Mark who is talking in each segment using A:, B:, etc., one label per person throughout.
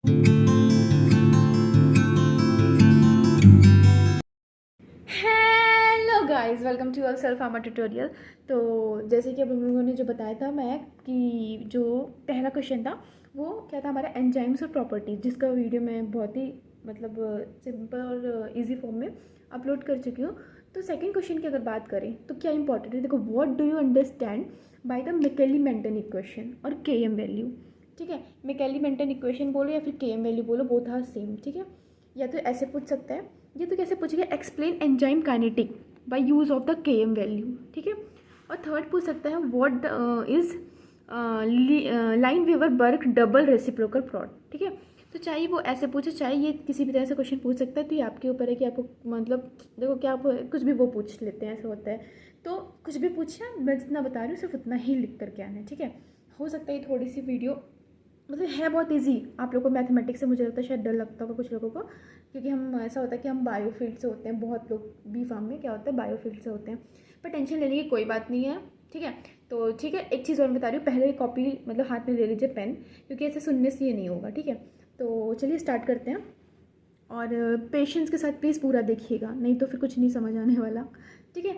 A: Hello guys, welcome to your self pharma tutorial. तो जैसे कि अब हम लोगों ने जो बताया था मैं कि जो पहला क्वेश्चन था वो क्या था हमारा एंजाइम्स और प्रॉपर्टीज, जिसका वीडियो मैं बहुत ही मतलब सिंपल और इजी फॉर्म में अपलोड कर चुकी हूँ। तो सेकंड क्वेश्चन की अगर बात करें तो क्या इंपॉर्टेंट है, देखो, what do you understand by the Michaelis Menten equation और के एम वैल्यू। ठीक है, मैकेली मेंटन इक्वेशन बोलो या फिर के एम वैल्यू बोलो, बोथ आर सेम। ठीक है, या तो ऐसे पूछ सकता है, ये तो कैसे पूछेगा, explain enzyme kinetic by use of the K M value. ठीक है, और थर्ड पूछ सकता है what is Lineweaver Burk double reciprocal plot. ठीक है, तो चाहे वो ऐसे पूछे चाहे ये किसी भी तरह से क्वेश्चन पूछ सकता है, तो ये आपके ऊपर है कि आपको मतलब देखो क्या आप कुछ भी वो पूछ लेते हैं, ऐसा होता है। तो कुछ भी पूछिए, मैं जितना बता रही हूँ सिर्फ उतना ही लिख करके आना है। ठीक है, हो सकता है ये थोड़ी सी वीडियो मतलब है बहुत इजी, आप लोगों को मैथमेटिक्स से मुझे लगता है शायद डर लगता होगा कुछ लोगों को, क्योंकि हम ऐसा होता है कि हम बायोफील्ड से होते हैं, बहुत लोग बी फार्म में क्या होता है बायोफील्ड से होते हैं। पर टेंशन लेने की कोई बात नहीं है। ठीक है, तो ठीक है, एक चीज़ और मैं बता रही हूँ, पहले कॉपी मतलब हाथ में ले लीजिए पेन, क्योंकि ऐसे सुनने से ये नहीं होगा। ठीक है, तो चलिए स्टार्ट करते हैं, और पेशेंस के साथ प्लीज़ पूरा देखिएगा, नहीं तो फिर कुछ नहीं समझ आने वाला। ठीक है,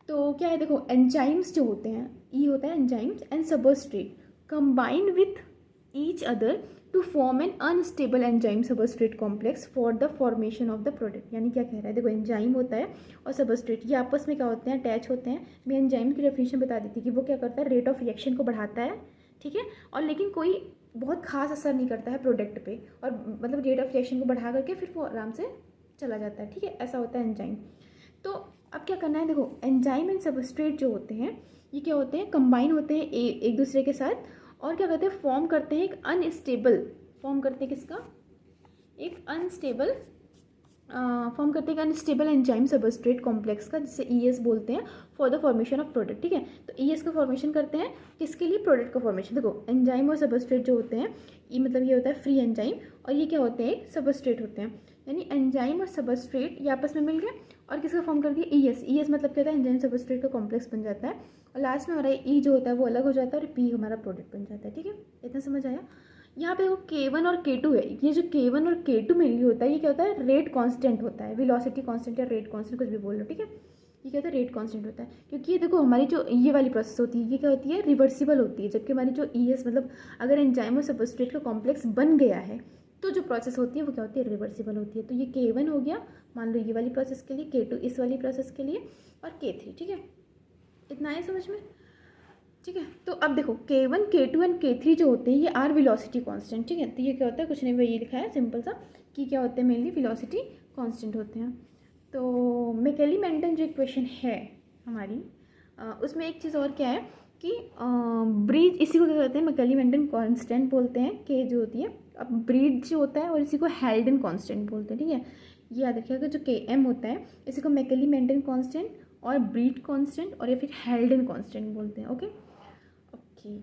A: तो क्या है, देखो, एंजाइम्स जो होते हैं, ई होता है enzymes and substrate combined with each other to form an unstable enzyme substrate complex for the formation of the product। यानी क्या कह रहा है, देखो, एंजाइम होता है और सबस्ट्रेट ये आपस में क्या होते हैं, अटैच होते हैं। मैं एंजाइम की डेफिनेशन बता दी थी कि वो क्या करता है, रेट ऑफ रिएक्शन को बढ़ाता है। ठीक है, और लेकिन कोई बहुत खास असर नहीं करता है प्रोडक्ट पे, और मतलब रेट ऑफ रिएक्शन को बढ़ा करके फिर वो आराम से चला जाता है। ठीक है, ऐसा होता है एंजाइम। तो अब क्या करना है, देखो, एंजाइम एंड सबस्ट्रेट जो होते हैं ये क्या होते हैं, कंबाइन होते हैं एक दूसरे के साथ, और क्या करते हैं, फॉर्म करते हैं एक अनस्टेबल, फॉर्म करते हैं किसका, एक अनस्टेबल, फॉर्म करते हैं अनस्टेबल एंजाइम सबस्ट्रेट कॉम्प्लेक्स का, जिसे ईएस बोलते हैं, for the formation of product. ठीक है, तो ईएस का फॉर्मेशन करते हैं किसके लिए, प्रोडक्ट का फॉर्मेशन। देखो, एंजाइम और सबस्ट्रेट जो होते हैं ये मतलब ये होता है फ्री एंजाइम, और ये क्या होते हैं, सबस्ट्रेट होते हैं। यानी एंजाइम और सबस्ट्रेट ये आपस में मिल गए और किसका फॉर्म कर दिया, ईएस। ईएस मतलब क्या होता है, एंजाइम सबस्ट्रेट का कॉम्प्लेक्स बन जाता है, और लास्ट में हमारा ई जो होता है वो अलग हो जाता है, और पी हमारा प्रोडक्ट बन जाता है। ठीक है, इतना समझ आया। यहाँ पे देखो K1 और K2 है, ये जो K1 और K2 मेनली होता है ये क्या होता है, रेट कांस्टेंट होता है, वेलोसिटी कांस्टेंट या रेट कांस्टेंट कुछ भी बोल लो। ठीक है, ये क्या होता है, रेट कांस्टेंट होता है, क्योंकि ये देखो हमारी जो ये वाली प्रोसेस होती है ये क्या होती है, रिवर्सिबल होती है। जबकि हमारी जो ईएस मतलब अगर एंजाइम और सबस्ट्रेट का कॉम्प्लेक्स बन गया है तो जो प्रोसेस होती है वो क्या होती है, रिवर्सिबल होती है। तो ये K1 हो गया मान लो ये वाली प्रोसेस के लिए, K2 इस वाली प्रोसेस के लिए, और K3। ठीक है, इतना आया समझ में। ठीक है, तो अब देखो K1 K2 एंड K3 जो होते हैं ये आर वेलोसिटी कांस्टेंट। ठीक है, तो ये क्या होता है, कुछ नहीं, ये लिखा है सिंपल सा कि क्या होते हैं, मेनली वेलोसिटी कांस्टेंट होते हैं। तो मैकेली मेंटन जो इक्वेशन है हमारी, उसमें एक चीज़ और क्या है कि ब्रीज, इसी को क्या कहते हैं, मैकेली मेंटन कांस्टेंट बोलते हैं, के जो होती है। अब ब्रीज जो होता है और इसी को हेल्डन कांस्टेंट बोलते हैं। ठीक है, ये याद रखिएगा, जो Km होता है इसी को मैकेली मेंटन कांस्टेंट और ब्रीड कांस्टेंट और या फिर हेल्डन कांस्टेंट बोलते हैं। ओके ओके,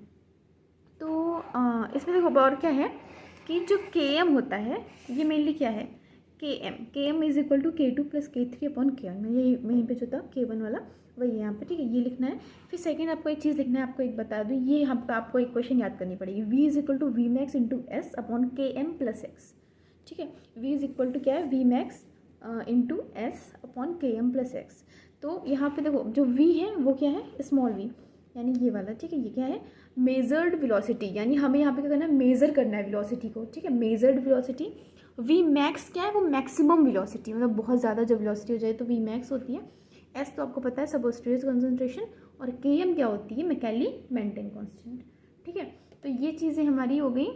A: तो इसमें देखो और क्या है कि जो Km होता है ये मेनली क्या है, Km is equal to K2 plus K3 upon K1। यही वहीं पे जो था K1 वाला वही है यहाँ पे। ठीक है, ये लिखना है। फिर सेकंड आपको एक चीज़ लिखना है, आपको एक बता दूँ, ये यहाँ पे आपको एक क्वेश्चन याद करनी पड़ेगी, V is equal to V max into S upon Km plus x. ठीक है, V इज इक्वल टू क्या है, V max into S upon Km plus x. तो यहाँ पे देखो जो V है वो क्या है, स्मॉल v, यानी ये वाला। ठीक है, ये क्या है, मेजर्ड वेलोसिटी, यानी हमें यहाँ पे क्या करना है, मेजर करना है वेलोसिटी को। ठीक है, मेजर्ड वेलोसिटी। वी मैक्स क्या है, वो मैक्सिमम वेलोसिटी, मतलब बहुत ज़्यादा जब वेलोसिटी हो जाए तो वी मैक्स होती है। एस तो आपको पता है सबस्ट्रेट कंसंट्रेशन, और Km क्या होती है, मैकेली मेंटन कांस्टेंट। ठीक है, तो ये चीज़ें हमारी हो गई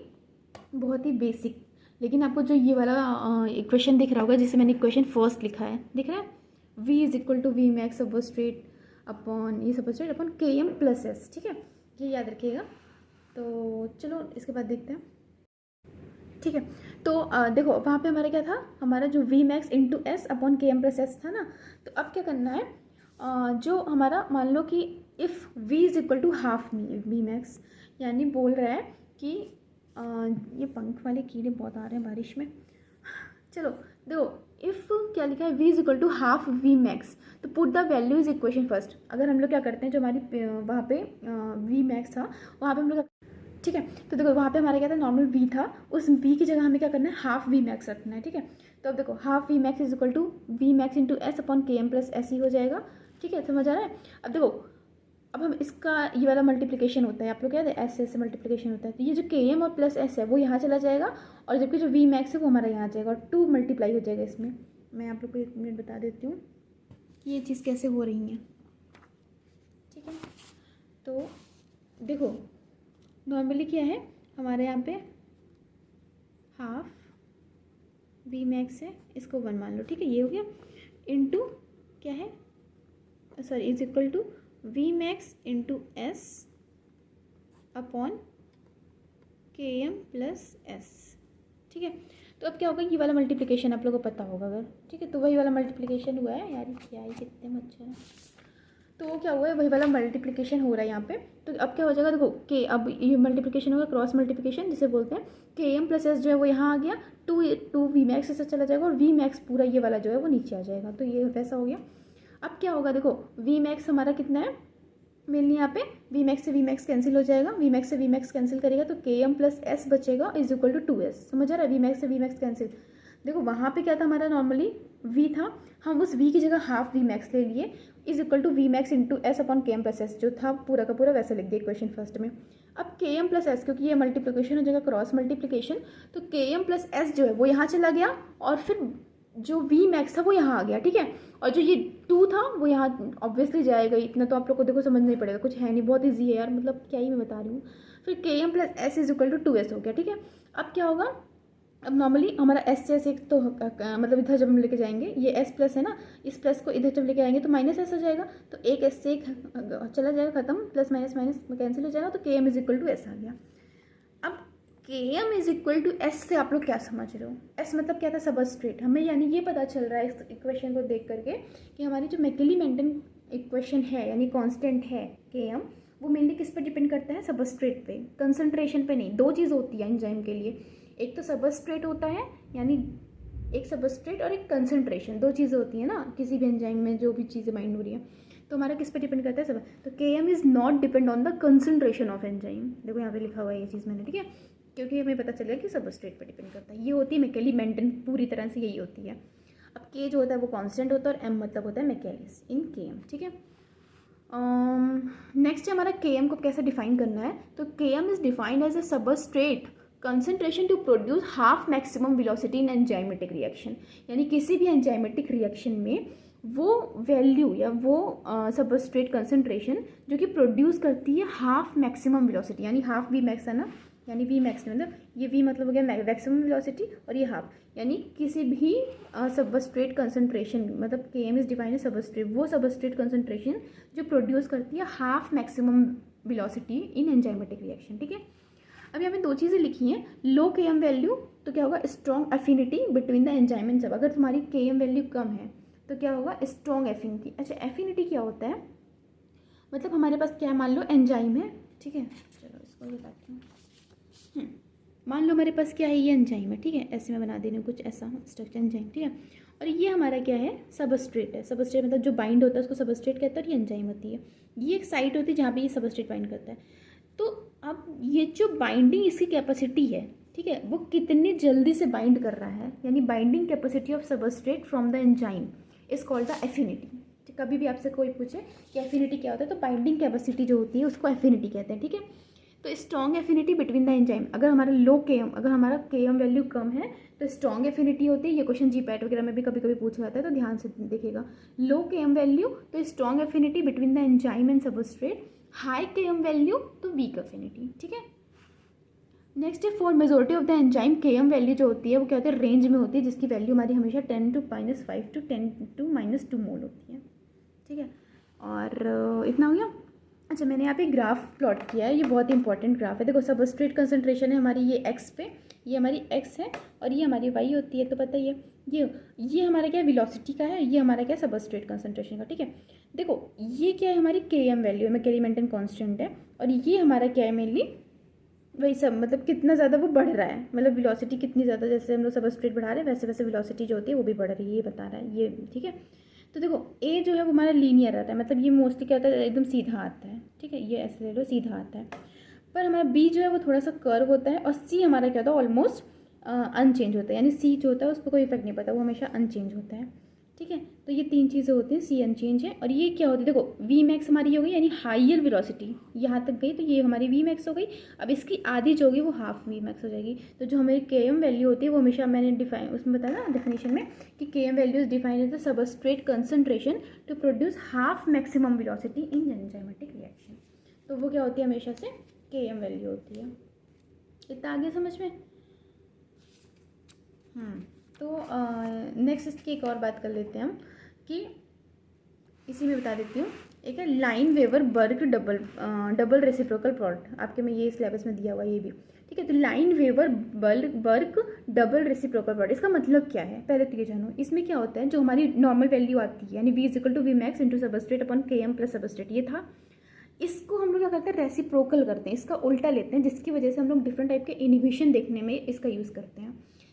A: बहुत ही बेसिक। लेकिन आपको जो ये वाला इक्वेशन दिख रहा होगा जिसे मैंने इक्वेशन फर्स्ट लिखा है, दिख रहा है, V is equal to V max substrate upon ये substrate upon Km plus S. ठीक है, ये याद रखिएगा। तो चलो इसके बाद देखते हैं। ठीक है, तो देखो वहाँ पे हमारा क्या था, हमारा जो V max into S upon Km plus S था ना। तो अब क्या करना है, जो हमारा मान लो कि if V is equal to half V max, यानी बोल रहा है कि ये पंख वाले कीड़े बहुत आ रहे हैं बारिश में। चलो देखो, इफ़ क्या लिखा है, V is equal to half V max, तो put the value is equation first. अगर हम लोग क्या करते हैं, जो हमारी वहाँ पे वी मैक्स था वहाँ पे हम लोग ठीक है। तो देखो वहाँ पे हमारा क्या था, नॉर्मल वी था, उस वी की जगह हमें क्या करना है, हाफ वी मैक्स रखना है। ठीक है, तो अब देखो half V max is equal to V max into S upon K M plus S ही हो जाएगा। ठीक है, समझ आ रहा है। अब देखो अब हम इसका ये वाला मल्टीप्लिकेशन होता है, आप लोग क्या है एस से मल्टीप्लिकेशन होता है, तो ये जो के एम और प्लस एस है वो यहाँ चला जाएगा, और जबकि जो वी मैक्स है वो हमारा यहाँ आ जाएगा, और 2 मल्टीप्लाई हो जाएगा इसमें। मैं आप लोग को 1 मिनट बता देती हूँ ये चीज़ कैसे हो रही है। ठीक है, तो देखो नॉर्मली क्या है हमारे यहाँ पे हाफ वी मैक्स है, इसको 1 मान लो। ठीक है, ये हो गया, इनटू क्या है, sorry is equal to V max into S upon K M plus S. ठीक है, तो अब क्या होगा, ये वाला मल्टीप्लिकेशन आप लोगों को पता होगा अगर, ठीक है, तो वही वाला मल्टीप्लिकेशन हुआ है यार, क्या ही कितने मच्छर हैं। तो क्या हुआ है, वही वाला मल्टीप्लिकेशन हो रहा है यहाँ पे। तो अब क्या हो जाएगा, देखो के अब ये मल्टीप्लिकेशन होगा, क्रॉस मल्टीप्लिकेशन जिसे बोलते हैं, के एम प्लस एस जो है वो यहाँ आ गया, टू वी मैक्स ऐसा चला जाएगा, और वी मैक्स पूरा ये वाला जो है वो नीचे आ जाएगा। तो ये वैसा हो गया। अब क्या होगा, देखो वी मैक्स हमारा कितना है, मेनली यहाँ पे वी मैक्स से वी मैक्स कैंसिल हो जाएगा, वी मैक्स से वी मैक्स कैंसिल करेगा तो के एम प्लस एस बचेगा इज इक्वल टू 2s। समझ आ रहा है, वी मैक्स से वी मैक्स कैंसिल। देखो वहाँ पे क्या था हमारा, नॉर्मली वी था, हम उस वी की जगह हाफ वी मैक्स ले लिए, is equal to V max into S upon K M plus S, जो था पूरा का पूरा वैसे लिख दिया इक्वेशन फर्स्ट में। अब के एम प्लस एस, क्योंकि ये मल्टीप्लिकेशन हो जाएगा क्रॉस मल्टीप्लिकेशन, तो के एम प्लस एस जो है वो यहाँ चला गया, और फिर जो वी मैक्स था वो यहाँ आ गया। ठीक है, और जो ये 2 था वो यहाँ ऑब्वियसली जाएगा, इतना तो आप लोग को देखो समझ नहीं पड़ेगा, कुछ है नहीं, बहुत ईजी है यार, मतलब क्या ही मैं बता रही हूँ। फिर K M plus S is equal to 2s हो गया। ठीक है, अब क्या होगा, अब नॉर्मली हमारा एस से एस एक तो मतलब इधर जब हम लेके जाएंगे, ये एस प्लस है ना, इस प्लस को इधर जब लेके आएंगे तो माइनस एस हो जाएगा, तो एक एस से एक चला जाएगा खत्म, प्लस माइनस माइनस कैंसिल हो जाएगा, तो K M is equal to S आ गया। अब K M is equal to S से आप लोग क्या समझ रहे हो, एस मतलब क्या था, सबस्ट्रेट। हमें यानी ये पता चल रहा है इस इक्वेशन को देख करके कि हमारी जो मैकेली मेंटन इक्वेशन है यानी कांस्टेंट है के एम, वो मेनली किस पर डिपेंड करता है, सबस्ट्रेट पे, कंसंट्रेशन पे नहीं। 2 चीज़ होती है एंजाइम के लिए, एक तो सबस्ट्रेट होता है, यानी एक सबस्ट्रेट और एक कंसंट्रेशन, 2 चीज़ें होती हैं ना किसी भी एंजाइम में, जो भी चीज़ें बाइंड हो रही है। तो हमारा किस पे डिपेंड करता है, सब। तो K M is not depend on the concentration of enzyme. देखो यहाँ पे लिखा हुआ है ये चीज़ मैंने, ठीक है, क्योंकि हमें पता चलेगा कि सबस्ट्रेट पे डिपेंड करता है। ये होती है मैकेली मेंटन, पूरी तरह से यही होती है। अब के जो होता है वो कांस्टेंट होता है, और एम मतलब होता है मैकेलिस इन के एम। ठीक है, नेक्स्ट हमारा के एम को कैसे डिफाइन करना है, तो K M is defined as a substrate concentration to produce half maximum velocity in enzymatic reaction. यानी किसी भी एंजाइमेटिक रिएक्शन में वो वैल्यू या वो सबस्ट्रेट कंसंट्रेशन जो कि प्रोड्यूस करती है हाफ मैक्सिमम वेलोसिटी, यानी हाफ वी मैक्स है ना, यानी वी मैक्स मतलब ये वी मतलब हो गया मैक्सिमम वेलोसिटी, और ये हाफ, यानी किसी भी सबस्ट्रेट कंसंट्रेशन, मतलब के एम इज डिफाइंड सबस्ट्रेट, वो सबस्ट्रेट कंसंट्रेशन जो प्रोड्यूस करती है half maximum velocity in enzymatic reaction. ठीक है, अब यहाँ पे 2 चीज़ें लिखी हैं, लो के एम वैल्यू तो क्या होगा, strong affinity between the enzyme and सब। अगर तुम्हारी के एम वैल्यू कम है तो क्या होगा, स्ट्रॉन्ग एफिनिटी। अच्छा, एफिनिटी क्या होता है, मतलब हमारे पास क्या है, मान लो एंजाइम है, ठीक है, चलो इसको बताती हूँ। मान लो हमारे पास क्या है, ये एंजाइम है, ठीक है, ऐसे में बना देने कुछ ऐसा स्ट्रक्चर एंजाइम, ठीक है, और ये हमारा क्या है, सबस्ट्रेट है। सबस्ट्रेट मतलब जो बाइंड होता है उसको सबस्ट्रेट कहते हैं, और ये एंजाइम होती है। ये एक साइट होती है जहाँ पे ये सबस्ट्रेट बाइंड करता है। तो अब ये जो बाइंडिंग इसकी कैपेसिटी है, ठीक है, वो कितनी जल्दी से बाइंड कर रहा है, यानी binding capacity of substrate from the enzyme is called the affinity. कभी भी आपसे कोई पूछे कि एफिनिटी क्या होता है, तो बाइंडिंग कैपेसिटी जो होती है उसको एफिनिटी कहते हैं। ठीक है, तो strong affinity between the enzyme, अगर हमारा लो के एम, अगर हमारा के एम वैल्यू कम है तो स्ट्रॉन्ग एफिनिटी होती है। ये क्वेश्चन जीपैट वगैरह में भी कभी कभी पूछा जाता है, तो ध्यान से देखिएगा। लो के एम वैल्यू तो strong affinity between the enzyme and substrate, high के एम वैल्यू तो वीक एफिनिटी। ठीक है, नेक्स्ट है for majority of the enzyme के एम वैल्यू जो होती है वो क्या होती है, रेंज में होती है, जिसकी वैल्यू हमारी हमेशा 10 to -5 to 10 to -2 मोल होती है। ठीक है, और इतना हो गया। अच्छा, मैंने यहाँ पे ग्राफ प्लॉट किया है, ये बहुत इंपॉर्टेंट ग्राफ है। देखो सबस्ट्रेट कंसंट्रेशन है हमारी ये एक्स पे, ये हमारी एक्स है, और ये हमारी वाई होती है, तो पता ही है ये हमारा क्या वेलोसिटी का है, ये हमारा क्या सबस्ट्रेट कंसंट्रेशन का। ठीक है, देखो ये क्या है, हमारी के एम वैल्यू है, मैकेली मेंटन कांस्टेंट है, और ये हमारा क्या है, मेनली वही सब, मतलब कितना ज़्यादा वो बढ़ रहा है, मतलब वेलोसिटी कितनी ज़्यादा, जैसे हम लोग सबस्ट्रेट बढ़ा रहे हैं वैसे वैसे वेलोसिटी जो होती है वो भी बढ़ रही है, ये बता रहा है ये। ठीक है, तो देखो ए जो है वो हमारा लीनियर आता है, मतलब ये मोस्टली क्या होता है, एकदम सीधा आता है। ठीक है, ये ऐसे ले लो, सीधा आता है। पर हमारा बी जो है वो थोड़ा सा कर्व होता है, और सी हमारा क्या होता है, ऑलमोस्ट अनचेंज होता है, यानी सी जो होता है उस पर कोई इफेक्ट नहीं पड़ता, वो हमेशा अनचेंज होता है। ठीक है, तो ये तीन चीज़ें होती हैं, सी अनचेंज है, और ये क्या होती है, देखो वी मैक्स हमारी हो गई यानी हाइयर वेलोसिटी यहाँ तक गई, तो ये हमारी वी मैक्स हो गई। अब इसकी आधी जो होगी वो हाफ वी मैक्स हो जाएगी। तो जो हमारी के एम वैल्यू होती है वो हमेशा मैंने डिफाइन उसमें बताया ना डेफिनेशन में कि K M value is defined as the substrate concentration to produce half maximum velocity in enzymatic reaction. तो वो क्या होती है, हमेशा से के एम वैल्यू होती है। इतना आगे समझ में। तो नेक्स्ट इसकी एक और बात कर लेते हैं हम कि इसी में बता देती हूँ। एक है लाइन वेवर बर्ग डबल रेसिप्रोकल प्रोडक्ट, आपके में ये सिलेबस में दिया हुआ ये भी। ठीक है, तो लाइन वेवर बर्ग डबल रेसिप्रोकल प्रोडक्ट, इसका मतलब क्या है पहले तो ये जानो। इसमें क्या होता है, जो हमारी नॉर्मल वैल्यू आती है यानी V is equal to V max into substrate upon K M plus substrate, ये था। इसको हम लोग क्या करते हैं, रेसिप्रोकल करते हैं, इसका उल्टा लेते हैं, जिसकी वजह से हम लोग डिफरेंट टाइप के इनिबिशन देखने में इसका यूज़ करते हैं।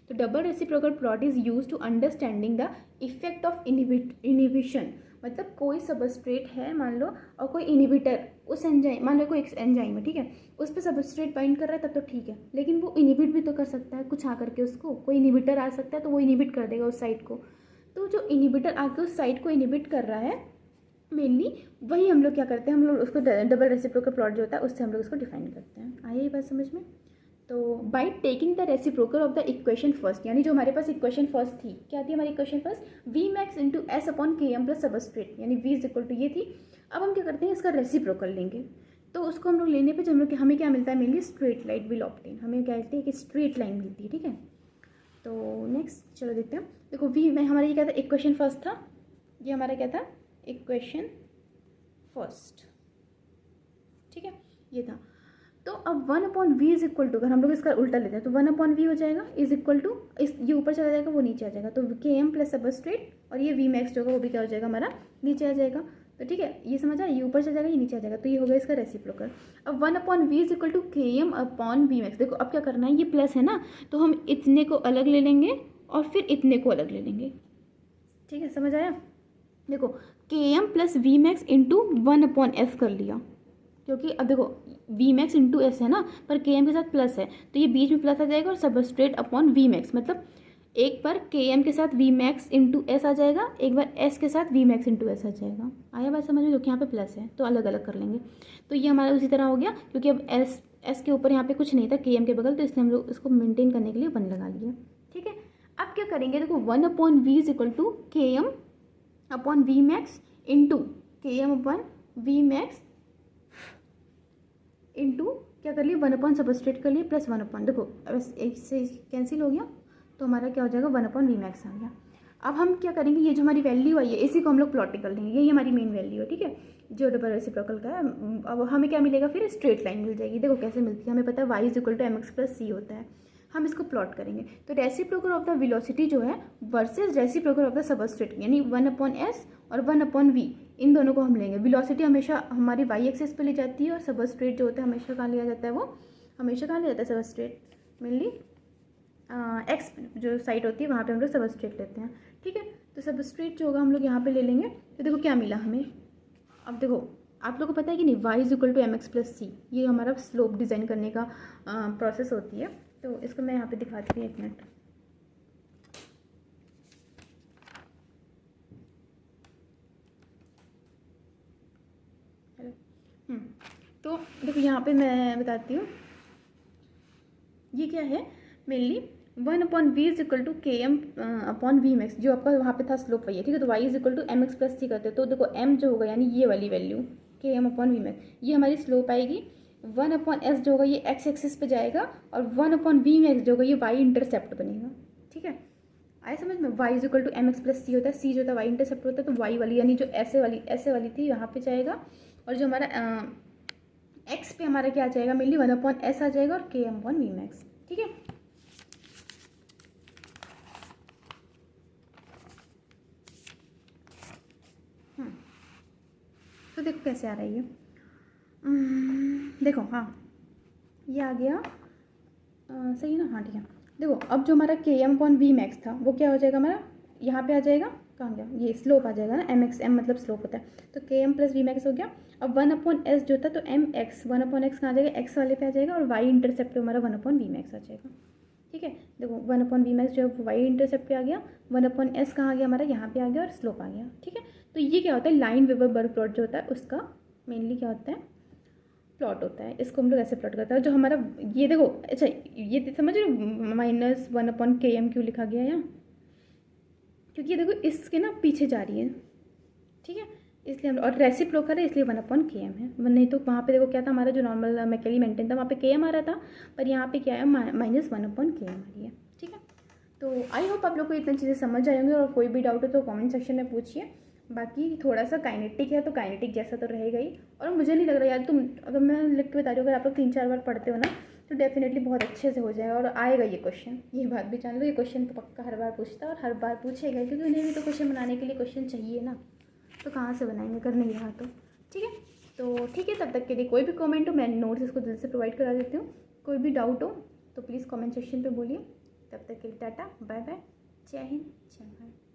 A: तो double reciprocal plot is use to understanding the effect of inhibition. मतलब कोई सबस्ट्रेट है मान लो, और कोई इनिबिटर उस एंजाइम, मान लो कोई एंजाइम है, ठीक है, उस पर सबस्ट्रेट बाइंड कर रहा है तब तो ठीक है, लेकिन वो इनिबिट भी तो कर सकता है कुछ आकर के, उसको कोई इनिबिटर आ सकता है तो वो इनिबिट कर देगा उस साइट को। तो जो इनिबिटर आके उस साइट को इनिबिट कर रहा है मेनली, वही हम लोग क्या करते हैं, हम लोग उसको डबल रेसिप्रोकल प्लॉट जो होता है उससे हम लोग उसको डिफाइन करते हैं। आइए ये बात समझ में। तो by taking the reciprocal of the equation first, यानी जो हमारे पास इक्वेशन फर्स्ट थी, क्या थी हमारी equation first, V max into S upon K M plus substrate, यानी वी इज इक्वल टू ये थी। अब हम क्या करते हैं, इसका रेसिप्रोकल लेंगे, तो उसको हम लोग लेने पे हम लोग हमें क्या मिलता है, mainly straight line will obtain, हमें क्या कहते हैं कि स्ट्रेट लाइन मिलती है। ठीक है, तो नेक्स्ट चलो देखते हैं। देखो वी में हमारा ये क्या था, इक्वेशन फर्स्ट था, ये हमारा क्या था, इक्वेशन फर्स्ट। ठीक है, ये था। तो अब 1/v इज इक्वल टू, अगर हम लोग इसका उल्टा लेते हैं तो 1/v हो जाएगा इज इक्वल टू, इस ये ऊपर चला जाएगा वो नीचे आ जाएगा, तो के एम प्लस सबस्ट्रेट, और ये वी मैक्स जो होगा वो भी क्या हो जाएगा हमारा, नीचे आ जाएगा। तो ठीक है, ये समझ आ, ये ऊपर चला जाएगा ये नीचे आ जाएगा, तो ये हो गया इसका रेसिप्रोकल। अब 1/v is equal to K M upon V max. देखो अब क्या करना है, ये प्लस है ना, तो हम इतने को अलग ले लेंगे और फिर इतने को अलग ले लेंगे। ठीक है, समझ आया। देखो K M plus V max into 1/s कर लिया, क्योंकि अब देखो वी मैक्स इंटू एस है ना, पर के एम के साथ प्लस है, तो ये बीच में प्लस आ जाएगा, और सबस्ट्रेट अपॉन वी मैक्स, मतलब एक बार के एम के साथ वी मैक्स इंटू एस आ जाएगा, एक बार एस के साथ वी मैक्स इंटू एस आ जाएगा। आया बात समझ में, क्योंकि यहाँ पे प्लस है तो अलग अलग कर लेंगे। तो ये हमारा उसी तरह हो गया, क्योंकि अब एस के ऊपर यहाँ पे कुछ नहीं था के एम के बगल, तो इसलिए हम लोग इसको मेनटेन करने के लिए 1 लगा लिया। ठीक है, अब क्या करेंगे, देखो 1/v is equal to K M upon V max into K M upon V max into क्या कर लिए, 1 सबस्ट्रेट कर लिए प्लस 1, देखो अब इससे कैंसिल हो गया, तो हमारा क्या हो जाएगा 1/v मैक्स आ गया। अब हम क्या करेंगे, ये जो हमारी वैल्यू आई है इसी को हम लोग प्लॉट कर देंगे, यही हमारी मेन वैल्यू है। ठीक है, जो डबल रेसिप्रोकल का है। अब हमें क्या मिलेगा, फिर स्ट्रेट लाइन मिल जाएगी। देखो कैसे मिलती है, हमें पता है y is equal to m x plus c होता है, हम इसको प्लॉट करेंगे। तो रेसिप्रोकल ऑफ द वेलोसिटी जो है versus reciprocal of the substrate, यानी 1/s और 1/v, इन दोनों को हम लेंगे। वेलोसिटी हमेशा हमारी y एक्सिस पे ले जाती है, और सबस्ट्रेट जो होता है हमेशा कहाँ लिया जाता है, वो हमेशा कहाँ लिया जाता है सबस्ट्रेट, मेनली एक्स जो साइड होती है वहाँ पे हम लोग सबस्ट्रेट लेते हैं। ठीक है, तो सबस्ट्रेट जो होगा हम लोग यहाँ पे ले लेंगे। तो देखो क्या मिला हमें, अब देखो आप लोगों को पता है कि नहीं, y is equal to m x plus c, ये हमारा स्लोप डिज़ाइन करने का प्रोसेस होती है। तो इसको मैं यहाँ पे दिखाती हूँ, एक मिनट। तो देखो यहाँ पे मैं बताती हूँ, ये क्या है, mainly 1/v is equal to K M upon V max, जो आपका वहाँ पे था स्लोप वही है। ठीक है, तो y is equal to m x plus c करते हैं, तो देखो m जो होगा यानी ये वाली वैल्यू के एम अपॉन वी मैक्स, ये हमारी स्लोप आएगी। 1/s जो होगा ये x एक्सिस पे जाएगा, और 1/v मैक्स जो होगा ये y इंटरसेप्ट बनेगा। ठीक है, आए समझ में, y is equal to m x plus c होता है, सी जो होता है y इंटरसेप्ट होता है, तो y वाली यानी जो ऐसे वाली थी यहाँ पे जाएगा, और जो हमारा x पे हमारा क्या आ जाएगा, मेनली 1/s आ जाएगा और K M upon V max. ठीक है, तो देखो कैसे आ रही है, देखो हाँ ये आ गया, सही है ना, हाँ ठीक है। देखो अब जो हमारा के एम अपॉन वी मैक्स था वो क्या हो जाएगा हमारा, यहाँ पे आ जाएगा, कहाँ गया, ये स्लोप आ जाएगा ना, एम एक्स, एम मतलब स्लोप होता है, तो K M plus V max हो गया। अब 1/s जो था तो एम एक्स, 1/x कहाँ आ जाएगा, एक्स वाले पे आ जाएगा, और वाई इंटरसेप्ट पे हमारा 1/v मैक्स आ जाएगा। ठीक है, देखो 1/v मैक्स जो है वाई इंटरसेप्ट पे आ गया, 1/s कहाँ आ गया हमारा, यहाँ पे आ गया, और स्लोप आ गया। ठीक है, तो ये क्या होता है, लाइन वेबर बर्ग प्लॉट जो होता है उसका मेनली क्या होता है, प्लॉट होता है। इसको हम लोग ऐसे प्लॉट करते हैं, जो हमारा ये देखो, अच्छा ये समझ रहे हो, -1/km क्यों लिखा गया यहाँ, क्योंकि ये देखो इसके ना पीछे जा रही है। ठीक है, इसलिए हम, और रेसिप्रोकल है इसलिए 1/km है, नहीं तो वहाँ पे देखो क्या था, हमारा जो नॉर्मल मैकेली मेंटेन था वहाँ पे km आ रहा था, पर यहाँ पे क्या है, -1/km आ रही है। ठीक है, तो आई होप आप लोग को इतनी चीज़ें समझ आई होंगी, और कोई भी डाउट हो तो कमेंट सेक्शन में पूछिए। बाकी थोड़ा सा काइनेटिक है तो काइनेटिक जैसा तो रहेगा ही, और मुझे नहीं लग रहा यार, तुम अगर मैं लिख के बता रही हूँ, अगर आप लोग 3-4 बार पढ़ते हो ना तो डेफिनेटली बहुत अच्छे से हो जाएगा, और आएगा ये क्वेश्चन, ये बात भी जान लो, ये क्वेश्चन तो पक्का हर बार पूछता है और हर बार पूछेगा, क्योंकि उन्हें भी तो क्वेश्चन बनाने के लिए क्वेश्चन चाहिए ना, तो कहाँ से बनाएंगे अगर नहीं रहा तो। ठीक है, तो ठीक है, तब तक के लिए कोई भी कमेंट हो, मैं नोट्स इसको दिल से प्रोवाइड करा देती हूँ, कोई भी डाउट हो तो प्लीज़ कमेंट सेक्शन पे बोलिए। तब तक के लिए टाटा बाय बाय, जय हिंद जय भारत।